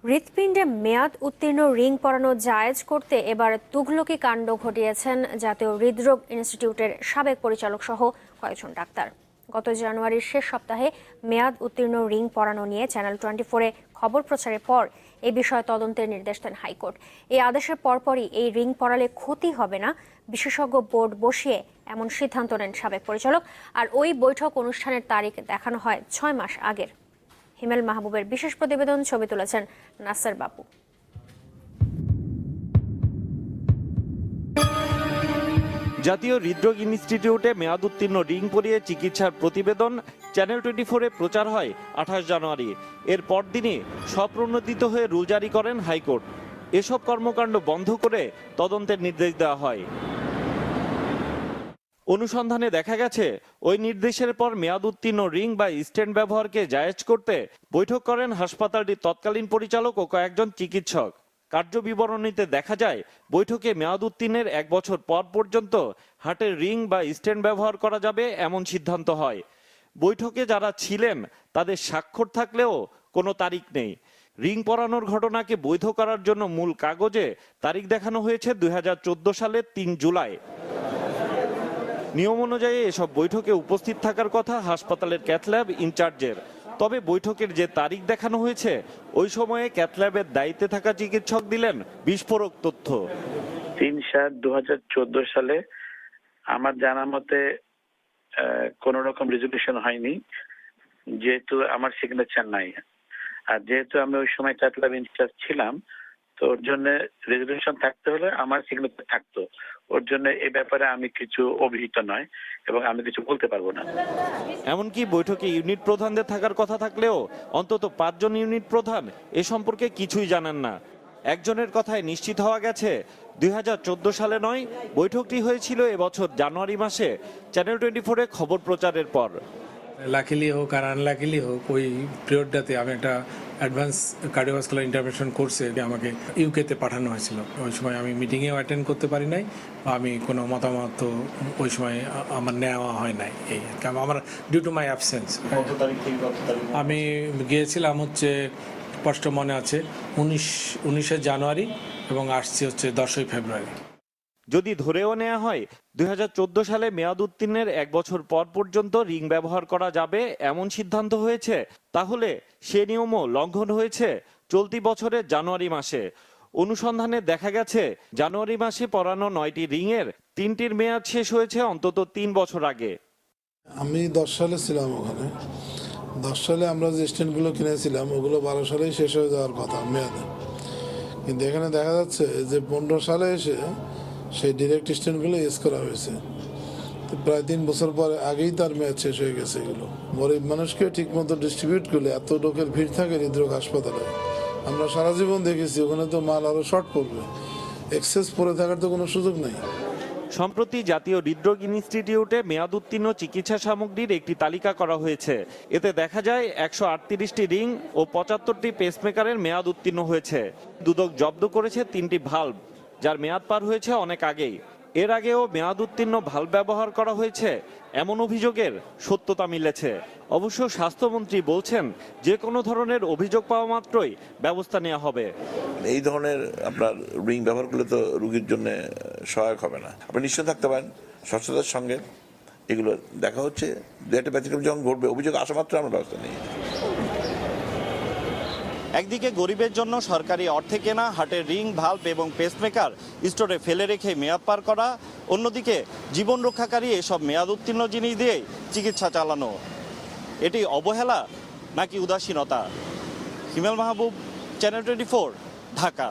হৃৎপিণ্ডে মেয়াদ উত্তীর্ণ রিং পরানো জায়েজ করতে এবার তুঘলকি কাণ্ড ঘটিয়েছেন জাতীয় হৃদরোগ ইনস্টিটিউটের সাবেক পরিচালক সহ কয়েকজন ডাক্তার। গত জানুয়ারির শেষ সপ্তাহে মেয়াদ উত্তীর্ণ রিং পরানো নিয়ে চ্যানেল 24-এ খবর প্রচারের পর এই বিষয়ে তদন্তের নির্দেশ দেন হাইকোর্ট। এই আদেশের পরপরই এই রিং পরালে ক্ষতি হবে না বিশেষজ্ঞ বোর্ড বসিয়ে এমন সিদ্ধান্ত নেন সাবেক পরিচালক। আর ওই বৈঠক অনুষ্ঠানের তারিখ দেখানো হয় 6 মাস আগের। হিমেল মাহবুবের বিশেষ প্রতিবেদন, ছবি তুলেছেন নাসের বাবু। জাতীয় হৃদরোগ ইনস্টিটিউটে মেয়াদ উত্তীর্ণ রিং পরিয়ে চিকিৎসার প্রতিবেদন চ্যানেল 24-এ প্রচার হয় 28 জানুয়ারি। এর পরদিনই স্বপ্রণোদিত হয়ে রুল জারি করেন হাইকোর্ট। এসব কর্মকাণ্ড বন্ধ করে তদন্তের নির্দেশ দেওয়া হয়। অনুসন্ধানে দেখা গেছে ওই নির্দেশের পর মেয়াদ উত্তীর্ণ রিং বা স্টেন্ট ব্যবহারকে জায়েজ করতে বৈঠক করেন হাসপাতালটির তৎকালীন পরিচালক ও কয়েকজন চিকিৎসক। কার্যবিবরণীতে দেখা যায় বৈঠকে মেয়াদ উত্তীর্ণের 1 বছর পর পর্যন্ত হার্টের রিং বা স্টেন্ট ব্যবহার করা যাবে এমন সিদ্ধান্ত হয়। বৈঠকে যারা ছিলেন তাদের স্বাক্ষর থাকলেও কোনো তারিখ নেই। রিং পরানোর ঘটনাকে বৈধ করার জন্য মূল কাগজে তারিখ দেখানো হয়েছে 2014 সালের 3 জুলাই। নিয়ম অনুযায়ী এসব বৈঠকে উপস্থিত থাকার কথা হাসপাতালের ক্যাথল্যাব ইনচার্জের। তবে বৈঠকের যে তারিখ দেখানো হয়েছে ওই সময়ে ক্যাথল্যাবের দায়িত্বে থাকা চিকিৎসক দিলেন বিস্ফোরক তথ্য। 3/7/2014 সালে আমার জানা মতে কোন রকম রেজুলেশন হয়নি, যেহেতু আমার সিগনেচার নাই। আর যেহেতু আমি ওই সময় ক্যাথল্যাব ইনচার্জ ছিলাম, তো ওর জন্য রেজুলেশন থাকতে হলে আমার সিগনেচার থাকতো। ওর জন্য এই ব্যাপারে আমি কিছু অভিহিত নয় এবং আমি কিছু বলতে পারবো না। এমনকি বৈঠকে ইউনিট প্রধানদের থাকার কথা থাকলেও অন্তত 5 জন ইউনিট প্রধান এ সম্পর্কে কিছুই জানেন না। একজনের কথায় নিশ্চিত হওয়া গেছে 2014 সালে নয়, বৈঠকটি হয়েছিল এবছর জানুয়ারি মাসে চ্যানেল 24-এ খবর প্রচারের পর। লাকিলি হোক আর আনলাকিলি হোক, ওই পিরিয়ডটাতে আমি একটা অ্যাডভান্স কার্ডিওভাস্কুলার ইন্টারভেনশন কোর্সে আমাকে ইউকেতে পাঠানো হয়েছিল। ওই সময় আমি মিটিংয়েও অ্যাটেন্ড করতে পারি নাই, বা আমি কোনো মতামত ওই সময় আমার নেওয়া হয় নাই। এই আমার ডিউ টু মাই অ্যাবসেন্স। আমি গিয়েছিলাম হচ্ছে, স্পষ্ট মনে আছে, 19 জানুয়ারি এবং আসছি হচ্ছে 10 ফেব্রুয়ারি। যদি ধরেও নেওয়া হয় 2014 সালে মেয়াদ উত্তীর্ণের 1 বছর পর পর্যন্ত রিং ব্যবহার করা যাবে এমন সিদ্ধান্ত হয়েছে, তাহলে সে নিয়মও লঙ্ঘন হয়েছে চলতি বছরের জানুয়ারি মাসে। অনুসন্ধানে দেখা গেছে জানুয়ারি মাসে পরানো 9টি রিংয়ের 3টির মেয়াদ শেষ হয়েছে অন্তত 3 বছর আগে। আমি 10 সালে ছিলাম ওখানে। 10 সালে আমরা যে স্ট্যান্ডগুলো কিনেছিলাম ওগুলো 12 সালেই শেষ হয়ে যাওয়ার কথা মেয়াদে, কিন্তু এখানে দেখা যাচ্ছে যে 15 সালে এসে সেই ডিরেক্ট স্ট্যান্ডগুলো ইউজ করা হয়েছে। তো প্রায় 3 বছর পরে আগেই তার মেয়াদ শেষ হয়ে গেছে। এগুলো গরিব মানুষকে ঠিক মতো ডিস্ট্রিবিউট করলে এত লোকের ভিড় থাকে হৃদরোগ হাসপাতালে, আমরা সারা জীবন দেখেছি ওখানে তো মাল আরো শর্ট পড়বে, এক্সেস পরে থাকার তো কোনো সুযোগ নেই। সম্প্রতি জাতীয় হৃদরোগ ইনস্টিটিউটে মেয়াদ উত্তীর্ণ চিকিৎসা সামগ্রীর একটি তালিকা করা হয়েছে। এতে দেখা যায় 138টি রিং ও 75টি পেসমেকারের মেয়াদ উত্তীর্ণ হয়েছে। দুদক জব্দ করেছে 3টি ভাল্ব, যার মেয়াদ পার হয়েছে অনেক আগেই। এর আগেও মেয়াদ উত্তীর্ণ ভাল্ব ব্যবহার করা হয়েছে এমন অভিযোগের সত্যতা মিলেছে। অবশ্য স্বাস্থ্যমন্ত্রী বলছেন যে কোনো ধরনের অভিযোগ পাওয়া মাত্রই ব্যবস্থা নেওয়া হবে। এই ধরনের আপনার রিং ব্যবহার করলে তো রোগীর জন্য সহায়ক হবে না। আপনি নিশ্চয় থাকতে পারেন স্বচ্ছতার সঙ্গে এগুলো দেখা হচ্ছে। দু একটা ব্যতিক্রম যখন ঘটবে, অভিযোগ আসা মাত্র আমরা ব্যবস্থা নিই। একদিকে গরিবের জন্য সরকারি অর্থে কেনা হার্টের রিং, ভাল্ব এবং পেসমেকার স্টোরে ফেলে রেখে মেয়াদ পার করা, অন্যদিকে জীবন রক্ষাকারী এসব মেয়াদ উত্তীর্ণ জিনিস দিয়েই চিকিৎসা চালানো, এটি অবহেলা নাকি উদাসীনতা? হিমেল মাহবুব, চ্যানেল 24, ঢাকা।